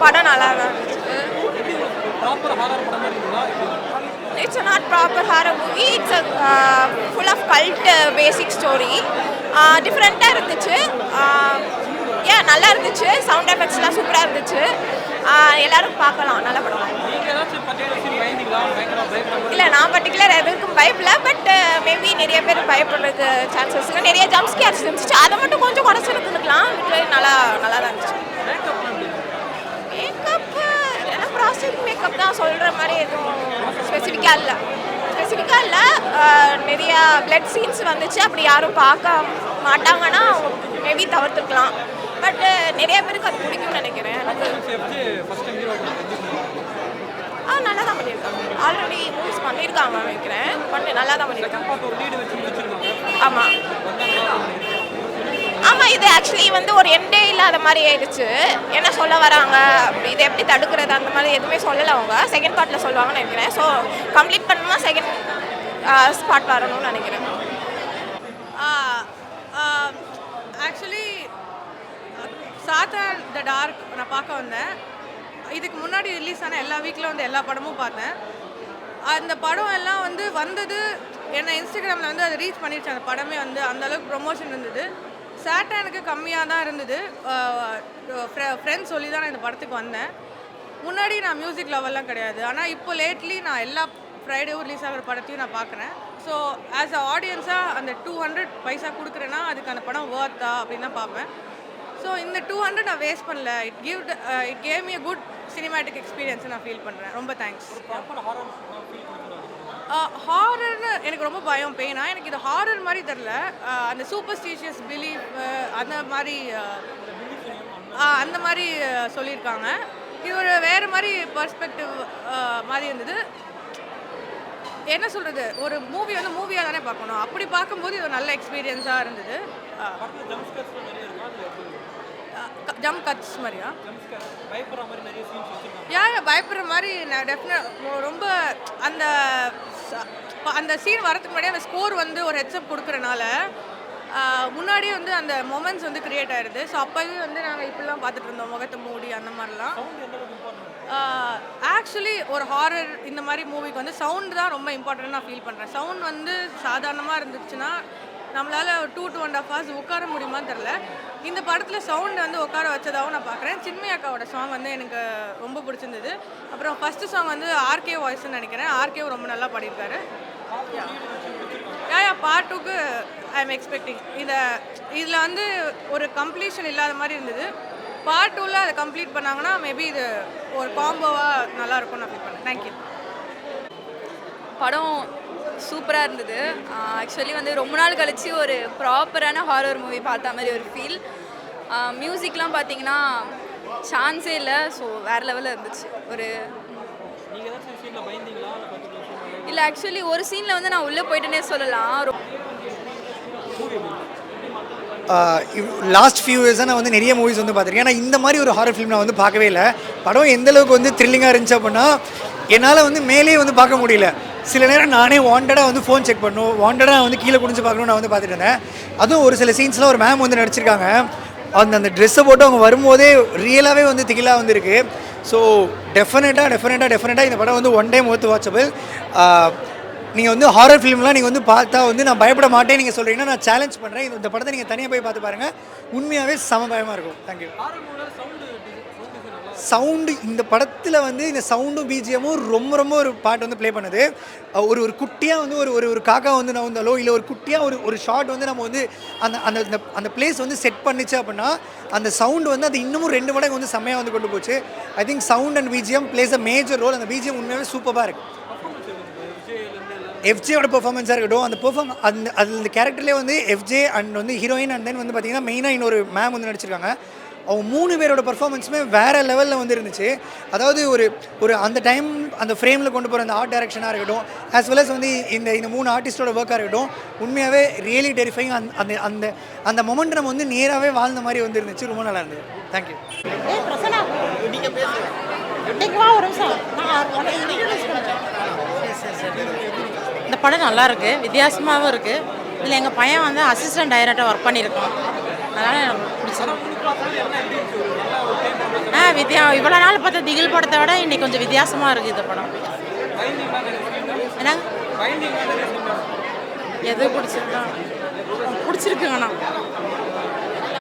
படம் நல்லா தான் இருந்துச்சு. It's a not proper horror movie. It's a full of cult basic story. டிஃப்ரெண்ட்டாக இருந்துச்சு. ஏன் நல்லா இருந்துச்சு. சவுண்ட் எஃபெக்ட்ஸ்லாம் சூப்பராக இருந்துச்சு. எல்லாரும் பார்க்கலாம். நல்ல படம். இல்லை நான் பர்டிகுலர் எதுக்கும் பயப்படல. பட் மேபி நிறைய பேர் பயப்படுறதுக்கு சான்சஸ் இருக்குது. நிறைய ஜம்ப் ஸ்கேர்ஸ் இருந்துச்சு. அதை மட்டும் கொஞ்சம் குறைச்சிருந்துக்கலாம். நல்லா நல்லா தான் இருந்துச்சு. மேக்கப் ஏன்னா ப்ராஸ்டிக் மேக்கப் தான் சொல்கிற மாதிரி எதுவும் ஸ்பெசிஃபிக்காக இல்லை. நிறையா பிளட் சீன்ஸ் வந்துச்சு. அப்படி யாரும் பார்க்க மாட்டாங்கன்னா மேபி தவிர்த்துக்கலாம். பட் நிறைய பேருக்கு அது பிடிக்கும்னு நினைக்கிறேன். நல்லா தான் பண்ணியிருக்காங்க. ஆல்ரெடி மூவிஸ் பண்ணியிருக்காங்க நினைக்கிறேன். நல்லா தான் பண்ணியிருக்காங்க. ஆமாம் இது ஆக்சுவலி வந்து ஒரு எண்டே இல்லாத மாதிரி ஆயிடுச்சு. என்ன சொல்ல வராங்க இதை எப்படி தடுக்கிறது அந்த மாதிரி எதுவுமே சொல்லலை. அவங்க செகண்ட் பார்ட்டில் சொல்லுவாங்கன்னு நினைக்கிறேன். ஸோ கம்ப்ளீட் பண்ணணுமா செகண்ட் ஸ்பாட் வரணும்னு நினைக்கிறேன். ஆக்சுவலி சாத்தா த டார்க் நான் பார்க்க வந்தேன். இதுக்கு முன்னாடி ரிலீஸ் ஆன எல்லா வீக்கில் வந்து எல்லா படமும் பார்த்தேன். அந்த படம் எல்லாம் வந்து வந்தது என்னை இன்ஸ்டாகிராமில் வந்து அதை ரீச் பண்ணிடுச்சு. அந்த படமே வந்து அந்தளவுக்கு ப்ரொமோஷன் இருந்தது. சாட்டானுக்கு கம்மியாக தான் இருந்தது. ஃப்ரெண்ட்ஸ் சொல்லி தான் நான் இந்த படத்துக்கு வந்தேன். முன்னாடி நான் மியூசிக் லெவல்லாம் கிடையாது. ஆனால் இப்போ லேட்லி நான் எல்லா ஃப்ரைடேவும் ரிலீஸ் ஆகிற படத்தையும் நான் பார்க்குறேன். ஸோ ஆஸ் அ ஆடியன்ஸாக அந்த 200 பைசா கொடுக்குறேன்னா அதுக்கு அந்த படம் ஒர்த்தா அப்படின்னு தான் பார்ப்பேன். ஸோ இந்த 200 நான் வேஸ்ட் பண்ணல. It gave me a good cinematic experience நான் ஃபீல் பண்ணுறேன். ரொம்ப தேங்க்ஸ். ஹாரர்னு எனக்கு ரொம்ப பயம் பெயினா. எனக்கு இது ஹாரர் மாதிரி தெரில. அந்த சூப்பர்ஸ்டிஷியஸ் பிலீஃப் அந்த மாதிரி சொல்லியிருக்காங்க. இது ஒரு வேறு மாதிரி பர்ஸ்பெக்டிவ் மாதிரி இருந்தது. என்ன சொல்கிறது, ஒரு மூவி வந்து மூவியாக தானே பார்க்கணும். அப்படி பார்க்கும்போது இது ஒரு நல்ல எக்ஸ்பீரியன்ஸாக இருந்தது. ஜம்ப் கட்ஸ் மாதிரியா பயப்படுற மாதிரி நான் ரொம்ப அந்த சீன் வரதுக்கு முன்னாடி அந்த ஸ்கோர் வந்து ஒரு ஹெட்ஸ்அப் கொடுக்குறனால முன்னாடியே வந்து அந்த மொமெண்ட்ஸ் வந்து க்ரியேட் ஆகிடுது. ஸோ அப்போவே வந்து நாங்கள் இப்படிலாம் பார்த்துட்டு இருந்தோம் முகத்தை மூடி அந்த மாதிரிலாம். ஆக்சுவலி ஒரு ஹாரர் இந்த மாதிரி மூவிக்கு வந்து சவுண்டு தான் ரொம்ப இம்பார்ட்டன்ட் நான் ஃபீல் பண்ணுறேன். சவுண்ட் வந்து சாதாரணமாக இருந்துச்சுன்னா நம்மளால் 2 to 1.5 hours உட்கார முடியுமான்னு தெரில. இந்த படத்தில் சவுண்ட் வந்து உட்கார வச்சதாகவும் நான் பார்க்குறேன். சின்மயி அக்காவோட சாங் வந்து எனக்கு ரொம்ப பிடிச்சிருந்தது. அப்புறம் ஃபஸ்ட்டு சாங் வந்து ஆர்கே வாய்ஸ்ன்னு நினைக்கிறேன். ஆர்கே ரொம்ப நல்லா பாடியிருக்காரு. பார்ட் 2க்கு ஐ எம் எக்ஸ்பெக்டிங். இதில் வந்து ஒரு கம்ப்ளீஷன் இல்லாத மாதிரி இருந்தது. பார்ட் 2ல் அதை கம்ப்ளீட் பண்ணாங்கன்னா மேபி இது ஒரு காம்போவாக நல்லாயிருக்கும்னு நான் ஃபீல் பண்ணேன். தேங்க்யூ. படம் சூப்பராக இருந்தது. ஆக்சுவலி வந்து ரொம்ப நாள் கழித்து ஒரு ப்ராப்பரான ஹாரர் மூவி பார்த்த மாதிரி ஒரு ஃபீல். மியூசிக்லாம் பார்த்தீங்கன்னா சான்ஸே இல்லை. ஸோ வேறு லெவலில் இருந்துச்சு. இல்லை ஆக்சுவலி ஒரு சீனில் வந்து நான் உள்ளே போயிட்டேனே சொல்லலாம். லாஸ்ட் ஃபியூ இயர்ஸாக நான் வந்து நிறைய மூவிஸ் வந்து பார்த்துருக்கேன். ஏன்னா இந்த மாதிரி ஒரு ஹாரர் ஃபிலிம் நான் வந்து பார்க்கவே இல்லை. படம் எந்தளவுக்கு வந்து த்ரில்லிங்காக இருந்துச்சு அப்படின்னா என்னால் வந்து மேலே வந்து பார்க்க முடியல. சில நேரம் நானே வாண்டடாக வந்து ஃபோன் செக் பண்ணணும், வாண்டடாக வந்து கீழே குனிஞ்சு பார்க்கணும் நான் வந்து பார்த்துட்டு இருந்தேன். அதுவும் ஒரு சில சீன்ஸ்லாம் ஒரு மேம் வந்து நடிச்சிருக்காங்க. அந்த ட்ரெஸ்ஸை போட்டு அவங்க வரும்போதே ரியலாகவே வந்து திகிலாக வந்துருக்கு. ஸோ டெஃபினட்டாக இந்த படம் வந்து ஒன் டைம் ஒர்த் வாட்சபிள். நீங்கள் வந்து ஹாரர் ஃபிலிம்லாம் நீங்கள் வந்து பார்த்தா வந்து நான் பயப்பட மாட்டேன் நீங்கள் சொல்கிறீங்கன்னா நான் சேலஞ்ச் பண்ணுறேன். இந்த படத்தை நீங்கள் தனியாக போய் பார்த்து பாருங்கள். உண்மையாகவே செம பயமாக இருக்கும். தேங்க்யூ. சவுண்டு இந்த படத்தில் வந்து இந்த சவுண்டும் பிஜிஎமும் ரொம்ப ஒரு பாட்டு வந்து ப்ளே பண்ணுது. ஒரு குட்டியாக வந்து ஒரு காக்கா வந்து நான் வந்தாலோ இல்லை ஒரு குட்டியாக ஒரு ஷார்ட் வந்து நம்ம வந்து அந்த பிளேஸ் வந்து செட் பண்ணிச்சு அப்படின்னா அந்த சவுண்டு வந்து அது இன்னமும் 2 மடங்கு வந்து செம்மையாக வந்து கொண்டு போச்சு. I think sound and BGM plays a major role. அந்த பிஜிஎம் உண்மையாகவே சூப்பராக இருக்குது. எஃப்ஜேயோட பெர்ஃபார்மன்ஸாக இருக்கட்டும், அந்த கேரக்டர்லேயே வந்து எஃப்ஜே அண்ட் வந்து ஹீரோயின் அண்ட் தென் வந்து பார்த்திங்கன்னா மெயினாக இன்னொரு மேம் வந்து நடிச்சிருக்காங்க. அவங்க 3 பேரோட பர்ஃபார்மன்ஸுமே வேறு லெவலில் வந்து இருந்துச்சு. அதாவது ஒரு அந்த டைம் அந்த ஃப்ரேமில் கொண்டு போகிற அந்த ஆர்ட் டைரக்ஷனாக இருக்கட்டும் ஆஸ் வெல் அஸ் வந்து இந்த 3 ஆர்டிஸ்டோட ஒர்க்காக இருக்கட்டும் உண்மையாகவே ரியலி டெரிஃபைங். அந்த மொமெண்ட் நம்ம வந்து நேராகவே வாழ்ந்த மாதிரி வந்து இருந்துச்சு. ரொம்ப நல்லா இருந்தது. தேங்க்யூ. இந்த படம் நல்லா இருக்குது, வித்தியாசமாகவும் இருக்குது. இதில் எங்கள் பையன் வந்து அசிஸ்டன்ட் டைரக்டராக ஒர்க் பண்ணியிருக்கோம். அதனால் எனக்கு பிடிச்சிருக்கு. இவ்வளோ நாள் பார்த்த திகில் படத்தை விட இன்னைக்கு கொஞ்சம் வித்தியாசமாக இருக்குது இந்த படம். என்னங்க எது பிடிச்சிருக்குங்கண்ணா